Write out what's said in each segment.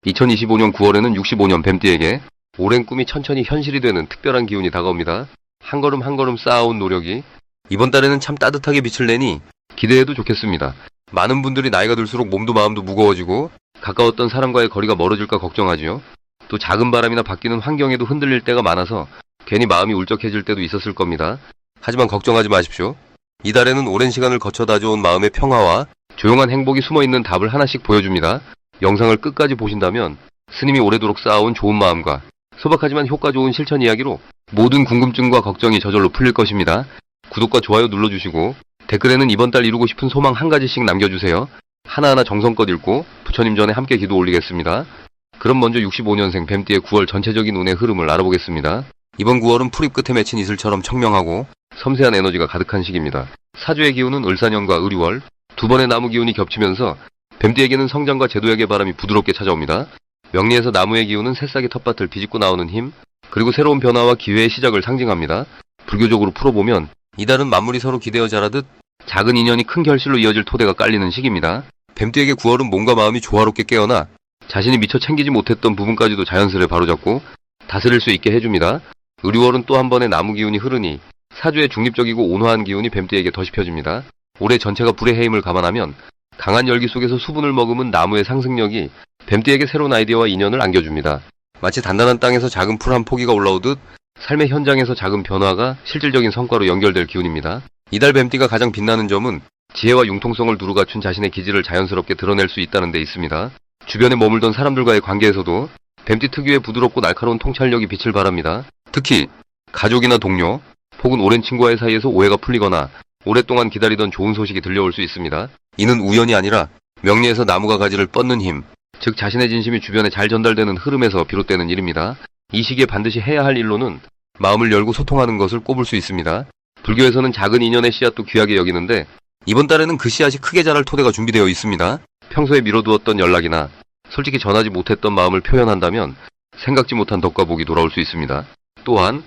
2025년 9월에는 65년 뱀띠에게 오랜 꿈이 천천히 현실이 되는 특별한 기운이 다가옵니다. 한 걸음 한 걸음 쌓아온 노력이 이번 달에는 참 따뜻하게 빛을 내니 기대해도 좋겠습니다. 많은 분들이 나이가 들수록 몸도 마음도 무거워지고 가까웠던 사람과의 거리가 멀어질까 걱정하지요. 또 작은 바람이나 바뀌는 환경에도 흔들릴 때가 많아서 괜히 마음이 울적해질 때도 있었을 겁니다. 하지만 걱정하지 마십시오. 이달에는 오랜 시간을 거쳐 다져온 마음의 평화와 조용한 행복이 숨어있는 답을 하나씩 보여줍니다. 영상을 끝까지 보신다면 스님이 오래도록 쌓아온 좋은 마음과 소박하지만 효과 좋은 실천 이야기로 모든 궁금증과 걱정이 저절로 풀릴 것입니다. 구독과 좋아요 눌러주시고 댓글에는 이번 달 이루고 싶은 소망 한 가지씩 남겨주세요. 하나하나 정성껏 읽고 부처님 전에 함께 기도 올리겠습니다. 그럼 먼저 65년생 뱀띠의 9월 전체적인 운의 흐름을 알아보겠습니다. 이번 9월은 풀잎 끝에 맺힌 이슬처럼 청명하고 섬세한 에너지가 가득한 시기입니다. 사주의 기운은 을사년과 을이월, 두 번의 나무 기운이 겹치면서 뱀띠에게는 성장과 제도약의 바람이 부드럽게 찾아옵니다. 명리에서 나무의 기운은 새싹의 텃밭을 비집고 나오는 힘, 그리고 새로운 변화와 기회의 시작을 상징합니다. 불교적으로 풀어보면 이달은 만물이 서로 기대어 자라듯 작은 인연이 큰 결실로 이어질 토대가 깔리는 시기입니다. 뱀띠에게 9월은 몸과 마음이 조화롭게 깨어나 자신이 미처 챙기지 못했던 부분까지도 자연스레 바로잡고 다스릴 수 있게 해줍니다. 을이월은 또 한 번의 나무 기운이 흐르니 사주의 중립적이고 온화한 기운이 뱀띠에게 더씹혀집니다. 올해 전체가 불의 해임을 감안하면 강한 열기 속에서 수분을 머금은 나무의 상승력이 뱀띠에게 새로운 아이디어와 인연을 안겨줍니다. 마치 단단한 땅에서 작은 풀 한 포기가 올라오듯 삶의 현장에서 작은 변화가 실질적인 성과로 연결될 기운입니다. 이달 뱀띠가 가장 빛나는 점은 지혜와 융통성을 두루 갖춘 자신의 기질을 자연스럽게 드러낼 수 있다는 데 있습니다. 주변에 머물던 사람들과의 관계에서도 뱀띠 특유의 부드럽고 날카로운 통찰력이 빛을 발합니다. 특히 가족이나 동료, 혹은 오랜 친구와의 사이에서 오해가 풀리거나 오랫동안 기다리던 좋은 소식이 들려올 수 있습니다. 이는 우연이 아니라 명리에서 나무가 가지를 뻗는 힘, 즉 자신의 진심이 주변에 잘 전달되는 흐름에서 비롯되는 일입니다. 이 시기에 반드시 해야 할 일로는 마음을 열고 소통하는 것을 꼽을 수 있습니다. 불교에서는 작은 인연의 씨앗도 귀하게 여기는데 이번 달에는 그 씨앗이 크게 자랄 토대가 준비되어 있습니다. 평소에 미뤄두었던 연락이나 솔직히 전하지 못했던 마음을 표현한다면 생각지 못한 덕과 복이 돌아올 수 있습니다. 또한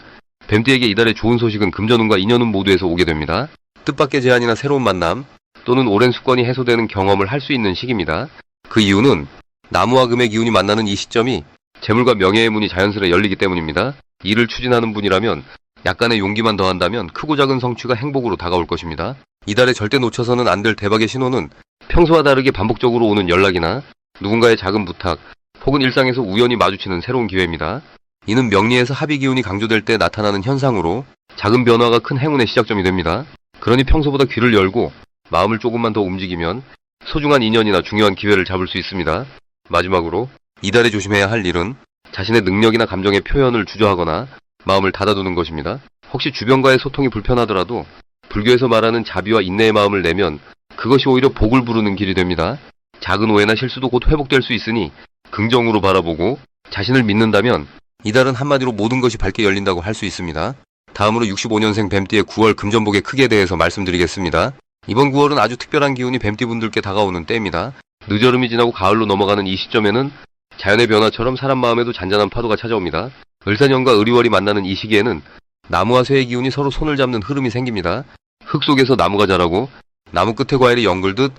뱀띠에게 이달의 좋은 소식은 금전운과 인연운 모두에서 오게 됩니다. 뜻밖의 제안이나 새로운 만남 또는 오랜 숙건이 해소되는 경험을 할 수 있는 시기입니다. 그 이유는 나무와 금의 기운이 만나는 이 시점이 재물과 명예의 문이 자연스레 열리기 때문입니다. 일을 추진하는 분이라면 약간의 용기만 더한다면 크고 작은 성취가 행복으로 다가올 것입니다. 이달에 절대 놓쳐서는 안 될 대박의 신호는 평소와 다르게 반복적으로 오는 연락이나 누군가의 작은 부탁 혹은 일상에서 우연히 마주치는 새로운 기회입니다. 이는 명리에서 합의 기운이 강조될 때 나타나는 현상으로 작은 변화가 큰 행운의 시작점이 됩니다. 그러니 평소보다 귀를 열고 마음을 조금만 더 움직이면 소중한 인연이나 중요한 기회를 잡을 수 있습니다. 마지막으로 이달에 조심해야 할 일은 자신의 능력이나 감정의 표현을 주저하거나 마음을 닫아두는 것입니다. 혹시 주변과의 소통이 불편하더라도 불교에서 말하는 자비와 인내의 마음을 내면 그것이 오히려 복을 부르는 길이 됩니다. 작은 오해나 실수도 곧 회복될 수 있으니 긍정으로 바라보고 자신을 믿는다면 이달은 한마디로 모든 것이 밝게 열린다고 할 수 있습니다. 다음으로 65년생 뱀띠의 9월 금전복의 크기에 대해서 말씀드리겠습니다. 이번 9월은 아주 특별한 기운이 뱀띠분들께 다가오는 때입니다. 늦여름이 지나고 가을로 넘어가는 이 시점에는 자연의 변화처럼 사람 마음에도 잔잔한 파도가 찾아옵니다. 을사년과 을이월이 만나는 이 시기에는 나무와 쇠의 기운이 서로 손을 잡는 흐름이 생깁니다. 흙 속에서 나무가 자라고 나무 끝에 과일이 연글듯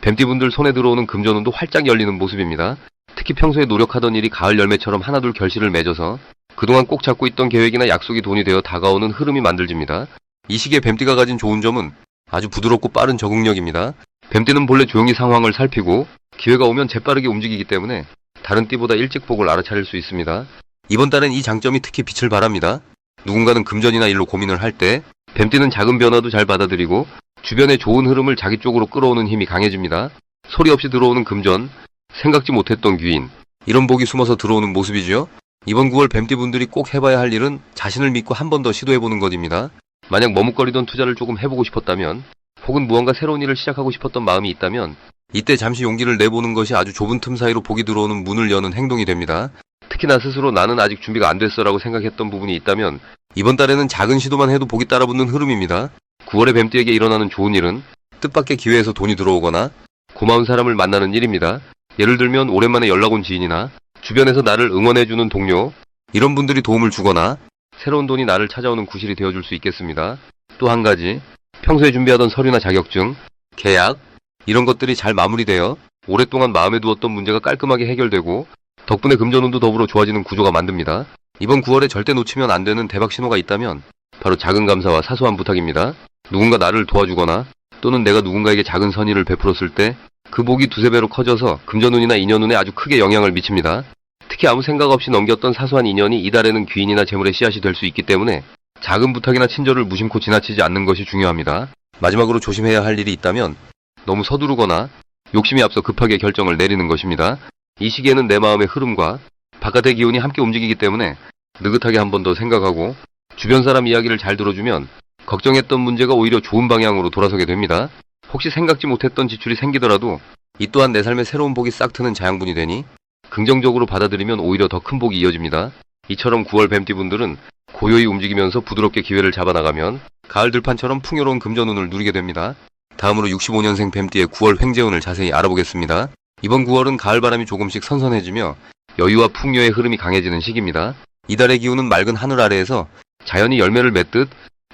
뱀띠분들 손에 들어오는 금전운도 활짝 열리는 모습입니다. 특히 평소에 노력하던 일이 가을 열매처럼 하나둘 결실을 맺어서 그동안 꼭 잡고 있던 계획이나 약속이 돈이 되어 다가오는 흐름이 만들어집니다. 이 시기에 뱀띠가 가진 좋은 점은 아주 부드럽고 빠른 적응력입니다. 뱀띠는 본래 조용히 상황을 살피고 기회가 오면 재빠르게 움직이기 때문에 다른 띠보다 일찍 복을 알아차릴 수 있습니다. 이번 달엔 이 장점이 특히 빛을 발합니다. 누군가는 금전이나 일로 고민을 할 때 뱀띠는 작은 변화도 잘 받아들이고 주변의 좋은 흐름을 자기 쪽으로 끌어오는 힘이 강해집니다. 소리 없이 들어오는 금전, 생각지 못했던 귀인, 이런 복이 숨어서 들어오는 모습이지요. 이번 9월 뱀띠분들이 꼭 해봐야 할 일은 자신을 믿고 한 번 더 시도해보는 것입니다. 만약 머뭇거리던 투자를 조금 해보고 싶었다면 혹은 무언가 새로운 일을 시작하고 싶었던 마음이 있다면 이때 잠시 용기를 내보는 것이 아주 좁은 틈 사이로 복이 들어오는 문을 여는 행동이 됩니다. 특히 나 스스로 나는 아직 준비가 안 됐어 라고 생각했던 부분이 있다면 이번 달에는 작은 시도만 해도 복이 따라붙는 흐름입니다. 9월에 뱀띠에게 일어나는 좋은 일은 뜻밖의 기회에서 돈이 들어오거나 고마운 사람을 만나는 일입니다. 예를 들면 오랜만에 연락 온 지인이나 주변에서 나를 응원해주는 동료, 이런 분들이 도움을 주거나 새로운 돈이 나를 찾아오는 구실이 되어줄 수 있겠습니다. 또 한 가지, 평소에 준비하던 서류나 자격증, 계약, 이런 것들이 잘 마무리되어 오랫동안 마음에 두었던 문제가 깔끔하게 해결되고 덕분에 금전운도 더불어 좋아지는 구조가 만듭니다. 이번 9월에 절대 놓치면 안 되는 대박 신호가 있다면 바로 작은 감사와 사소한 부탁입니다. 누군가 나를 도와주거나 또는 내가 누군가에게 작은 선의를 베풀었을 때 그 복이 두세 배로 커져서 금전운이나 인연운에 아주 크게 영향을 미칩니다. 특히 아무 생각 없이 넘겼던 사소한 인연이 이달에는 귀인이나 재물의 씨앗이 될 수 있기 때문에 작은 부탁이나 친절을 무심코 지나치지 않는 것이 중요합니다. 마지막으로 조심해야 할 일이 있다면 너무 서두르거나 욕심이 앞서 급하게 결정을 내리는 것입니다. 이 시기에는 내 마음의 흐름과 바깥의 기운이 함께 움직이기 때문에 느긋하게 한 번 더 생각하고 주변 사람 이야기를 잘 들어주면 걱정했던 문제가 오히려 좋은 방향으로 돌아서게 됩니다. 혹시 생각지 못했던 지출이 생기더라도 이 또한 내 삶에 새로운 복이 싹 트는 자양분이 되니 긍정적으로 받아들이면 오히려 더 큰 복이 이어집니다. 이처럼 9월 뱀띠분들은 고요히 움직이면서 부드럽게 기회를 잡아나가면 가을 들판처럼 풍요로운 금전운을 누리게 됩니다. 다음으로 65년생 뱀띠의 9월 횡재운을 자세히 알아보겠습니다. 이번 9월은 가을바람이 조금씩 선선해지며 여유와 풍요의 흐름이 강해지는 시기입니다. 이달의 기운은 맑은 하늘 아래에서 자연이 열매를 맺듯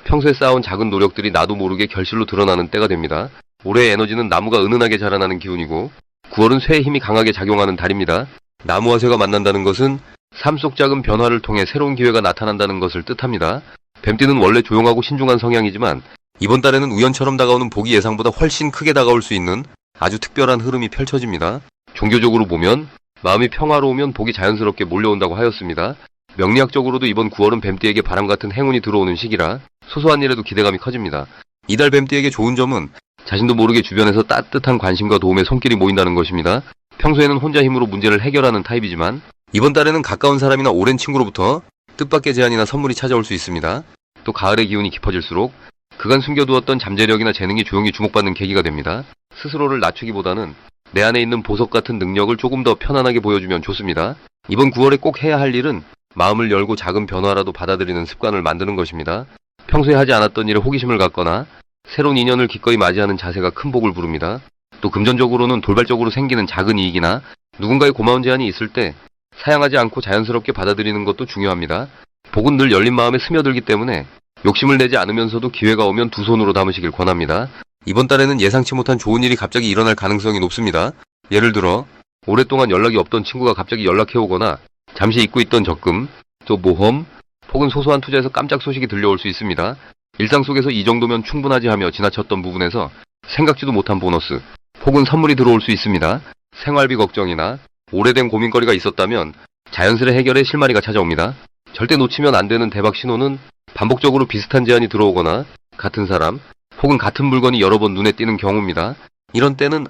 평소에 쌓아온 작은 노력들이 나도 모르게 결실로 드러나는 때가 됩니다. 올해의 에너지는 나무가 은은하게 자라나는 기운이고 9월은 쇠의 힘이 강하게 작용하는 달입니다. 나무와 쇠가 만난다는 것은 삶 속 작은 변화를 통해 새로운 기회가 나타난다는 것을 뜻합니다. 뱀띠는 원래 조용하고 신중한 성향이지만 이번 달에는 우연처럼 다가오는 복이 예상보다 훨씬 크게 다가올 수 있는 아주 특별한 흐름이 펼쳐집니다. 종교적으로 보면 마음이 평화로우면 복이 자연스럽게 몰려온다고 하였습니다. 명리학적으로도 이번 9월은 뱀띠에게 바람 같은 행운이 들어오는 시기라 소소한 일에도 기대감이 커집니다. 이달 뱀띠에게 좋은 점은 자신도 모르게 주변에서 따뜻한 관심과 도움의 손길이 모인다는 것입니다. 평소에는 혼자 힘으로 문제를 해결하는 타입이지만 이번 달에는 가까운 사람이나 오랜 친구로부터 뜻밖의 제안이나 선물이 찾아올 수 있습니다. 또 가을의 기운이 깊어질수록 그간 숨겨두었던 잠재력이나 재능이 조용히 주목받는 계기가 됩니다. 스스로를 낮추기보다는 내 안에 있는 보석 같은 능력을 조금 더 편안하게 보여주면 좋습니다. 이번 9월에 꼭 해야 할 일은 마음을 열고 작은 변화라도 받아들이는 습관을 만드는 것입니다. 평소에 하지 않았던 일에 호기심을 갖거나 새로운 인연을 기꺼이 맞이하는 자세가 큰 복을 부릅니다. 또 금전적으로는 돌발적으로 생기는 작은 이익이나 누군가의 고마운 제안이 있을 때 사양하지 않고 자연스럽게 받아들이는 것도 중요합니다. 복은 늘 열린 마음에 스며들기 때문에 욕심을 내지 않으면서도 기회가 오면 두 손으로 담으시길 권합니다. 이번 달에는 예상치 못한 좋은 일이 갑자기 일어날 가능성이 높습니다. 예를 들어 오랫동안 연락이 없던 친구가 갑자기 연락해오거나 잠시 잊고 있던 적금, 또 모험, 혹은 소소한 투자에서 깜짝 소식이 들려올 수 있습니다. 일상 속에서 이 정도면 충분하지 하며 지나쳤던 부분에서 생각지도 못한 보너스, 혹은 선물이 들어올 수 있습니다. 생활비 걱정이나 오래된 고민거리가 있었다면 자연스레 해결의 실마리가 찾아옵니다. 절대 놓치면 안 되는 대박 신호는 반복적으로 비슷한 제안이 들어오거나 같은 사람, 혹은 같은 물건이 여러 번 눈에 띄는 경우입니다. 이런 때는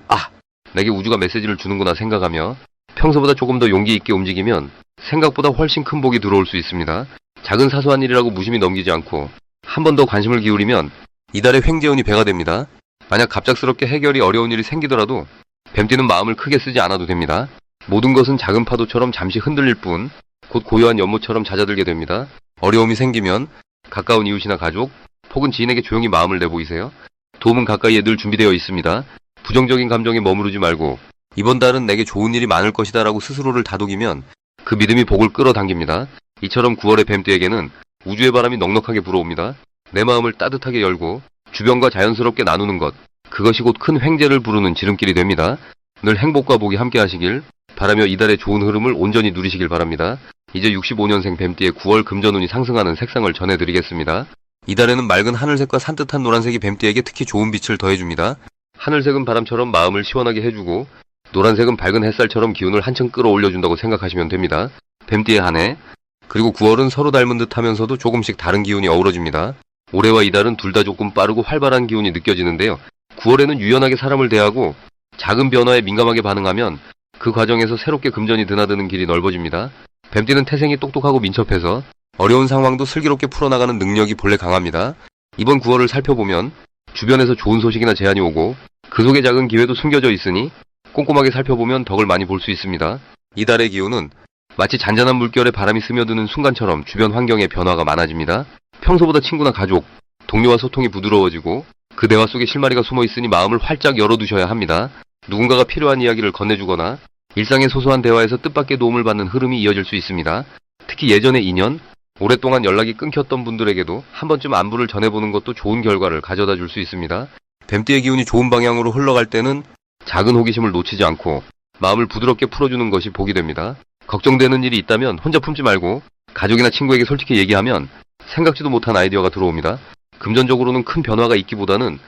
내게 우주가 메시지를 주는구나 생각하며 평소보다 조금 더 용기 있게 움직이면 생각보다 훨씬 큰 복이 들어올 수 있습니다. 작은 사소한 일이라고 무심히 넘기지 않고 한 번 더 관심을 기울이면 이달의 횡재운이 배가 됩니다. 만약 갑작스럽게 해결이 어려운 일이 생기더라도 뱀띠는 마음을 크게 쓰지 않아도 됩니다. 모든 것은 작은 파도처럼 잠시 흔들릴 뿐 곧 고요한 연못처럼 잦아들게 됩니다. 어려움이 생기면 가까운 이웃이나 가족 혹은 지인에게 조용히 마음을 내보이세요. 도움은 가까이에 늘 준비되어 있습니다. 부정적인 감정에 머무르지 말고 이번 달은 내게 좋은 일이 많을 것이다 라고 스스로를 다독이면 그 믿음이 복을 끌어당깁니다. 이처럼 9월의 뱀띠에게는 우주의 바람이 넉넉하게 불어옵니다. 내 마음을 따뜻하게 열고 주변과 자연스럽게 나누는 것, 그것이 곧 큰 횡재를 부르는 지름길이 됩니다. 늘 행복과 복이 함께 하시길 바라며 이달의 좋은 흐름을 온전히 누리시길 바랍니다. 이제 65년생 뱀띠의 9월 금전운이 상승하는 색상을 전해드리겠습니다. 이달에는 맑은 하늘색과 산뜻한 노란색이 뱀띠에게 특히 좋은 빛을 더해줍니다. 하늘색은 바람처럼 마음을 시원하게 해주고 노란색은 밝은 햇살처럼 기운을 한층 끌어올려준다고 생각하시면 됩니다. 뱀띠의 한 해, 그리고 9월은 서로 닮은 듯 하면서도 조금씩 다른 기운이 어우러집니다. 올해와 이달은 둘 다 조금 빠르고 활발한 기운이 느껴지는데요. 9월에는 유연하게 사람을 대하고 작은 변화에 민감하게 반응하면 그 과정에서 새롭게 금전이 드나드는 길이 넓어집니다. 뱀띠는 태생이 똑똑하고 민첩해서 어려운 상황도 슬기롭게 풀어나가는 능력이 본래 강합니다. 이번 9월을 살펴보면 주변에서 좋은 소식이나 제안이 오고 그 속에 작은 기회도 숨겨져 있으니 꼼꼼하게 살펴보면 덕을 많이 볼 수 있습니다. 이달의 기운은 마치 잔잔한 물결에 바람이 스며드는 순간처럼 주변 환경에 변화가 많아집니다. 평소보다 친구나 가족, 동료와 소통이 부드러워지고 그 대화 속에 실마리가 숨어 있으니 마음을 활짝 열어두셔야 합니다. 누군가가 필요한 이야기를 건네주거나 일상의 소소한 대화에서 뜻밖의 도움을 받는 흐름이 이어질 수 있습니다. 특히 예전의 인연, 오랫동안 연락이 끊겼던 분들에게도 한 번쯤 안부를 전해보는 것도 좋은 결과를 가져다 줄 수 있습니다. 뱀띠의 기운이 좋은 방향으로 흘러갈 때는 작은 호기심을 놓치지 않고 마음을 부드럽게 풀어주는 것이 복이 됩니다. 걱정되는 일이 있다면 혼자 품지 말고 가족이나 친구에게 솔직히 얘기하면 생각지도 못한 아이디어가 들어옵니다. 금전적으로는 큰 변화가 있기보다는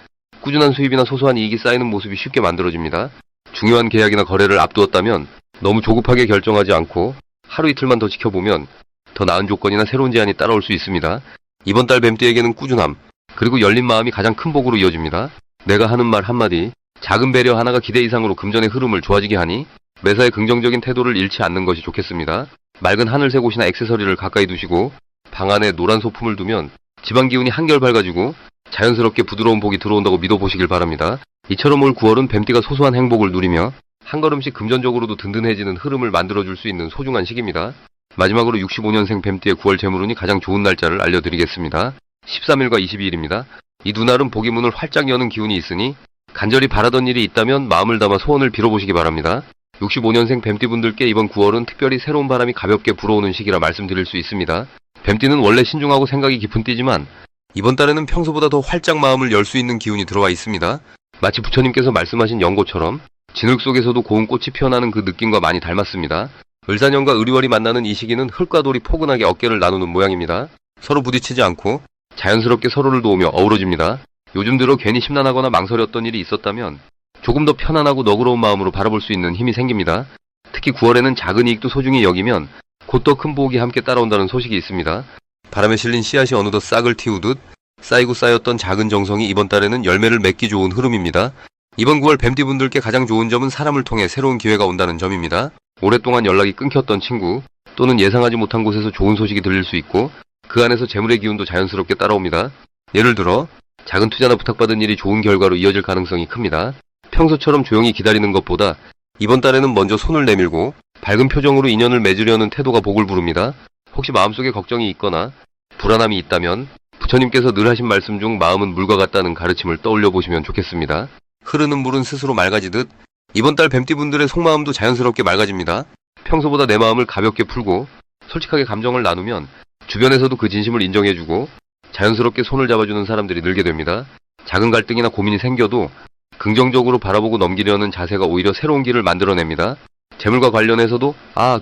꾸준한 수입이나 소소한 이익이 쌓이는 모습이 쉽게 만들어집니다. 중요한 계약이나 거래를 앞두었다면 너무 조급하게 결정하지 않고 하루 이틀만 더 지켜보면 더 나은 조건이나 새로운 제안이 따라올 수 있습니다. 이번 달 뱀띠에게는 꾸준함, 그리고 열린 마음이 가장 큰 복으로 이어집니다. 내가 하는 말 한마디, 작은 배려 하나가 기대 이상으로 금전의 흐름을 좋아지게 하니 매사에 긍정적인 태도를 잃지 않는 것이 좋겠습니다. 맑은 하늘색 옷이나 액세서리를 가까이 두시고 방 안에 노란 소품을 두면 집안 기운이 한결 밝아지고 자연스럽게 부드러운 복이 들어온다고 믿어보시길 바랍니다. 이처럼 올 9월은 뱀띠가 소소한 행복을 누리며 한 걸음씩 금전적으로도 든든해지는 흐름을 만들어줄 수 있는 소중한 시기입니다. 마지막으로 65년생 뱀띠의 9월 재물운이 가장 좋은 날짜를 알려드리겠습니다. 13일과 22일입니다. 이 두 날은 복의 문을 활짝 여는 기운이 있으니 간절히 바라던 일이 있다면 마음을 담아 소원을 빌어보시기 바랍니다. 65년생 뱀띠분들께 이번 9월은 특별히 새로운 바람이 가볍게 불어오는 시기라 말씀드릴 수 있습니다. 뱀띠는 원래 신중하고 생각이 깊은 띠지만 이번 달에는 평소보다 더 활짝 마음을 열 수 있는 기운이 들어와 있습니다. 마치 부처님께서 말씀하신 연고처럼 진흙 속에서도 고운 꽃이 피어나는 그 느낌과 많이 닮았습니다. 을사년과 을이월이 만나는 이 시기는 흙과 돌이 포근하게 어깨를 나누는 모양입니다. 서로 부딪히지 않고 자연스럽게 서로를 도우며 어우러집니다. 요즘 들어 괜히 심란하거나 망설였던 일이 있었다면 조금 더 편안하고 너그러운 마음으로 바라볼 수 있는 힘이 생깁니다. 특히 9월에는 작은 이익도 소중히 여기면 곧 더 큰 복이 함께 따라온다는 소식이 있습니다. 바람에 실린 씨앗이 어느덧 싹을 틔우듯 쌓이고 쌓였던 작은 정성이 이번 달에는 열매를 맺기 좋은 흐름입니다. 이번 9월 뱀띠분들께 가장 좋은 점은 사람을 통해 새로운 기회가 온다는 점입니다. 오랫동안 연락이 끊겼던 친구 또는 예상하지 못한 곳에서 좋은 소식이 들릴 수 있고 그 안에서 재물의 기운도 자연스럽게 따라옵니다. 예를 들어 작은 투자나 부탁받은 일이 좋은 결과로 이어질 가능성이 큽니다. 평소처럼 조용히 기다리는 것보다 이번 달에는 먼저 손을 내밀고 밝은 표정으로 인연을 맺으려는 태도가 복을 부릅니다. 혹시 마음속에 걱정이 있거나 불안함이 있다면 부처님께서 늘 하신 말씀 중 마음은 물과 같다는 가르침을 떠올려 보시면 좋겠습니다. 흐르는 물은 스스로 맑아지듯 이번 달 뱀띠분들의 속마음도 자연스럽게 맑아집니다. 평소보다 내 마음을 가볍게 풀고 솔직하게 감정을 나누면 주변에서도 그 진심을 인정해주고 자연스럽게 손을 잡아주는 사람들이 늘게 됩니다. 작은 갈등이나 고민이 생겨도 긍정적으로 바라보고 넘기려는 자세가 오히려 새로운 길을 만들어냅니다. 재물과 관련해서도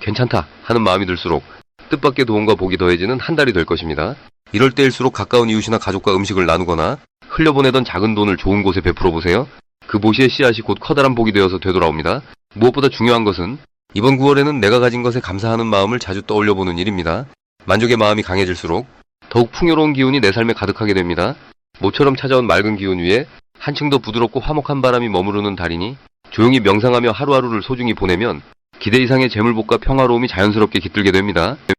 괜찮다 하는 마음이 들수록 뜻밖의 도움과 복이 더해지는 한 달이 될 것입니다. 이럴 때일수록 가까운 이웃이나 가족과 음식을 나누거나 흘려보내던 작은 돈을 좋은 곳에 베풀어 보세요. 그 보시의 씨앗이 곧 커다란 복이 되어서 되돌아옵니다. 무엇보다 중요한 것은 이번 9월에는 내가 가진 것에 감사하는 마음을 자주 떠올려보는 일입니다. 만족의 마음이 강해질수록 더욱 풍요로운 기운이 내 삶에 가득하게 됩니다. 모처럼 찾아온 맑은 기운 위에 한층 더 부드럽고 화목한 바람이 머무르는 달이니 조용히 명상하며 하루하루를 소중히 보내면 기대 이상의 재물복과 평화로움이 자연스럽게 깃들게 됩니다.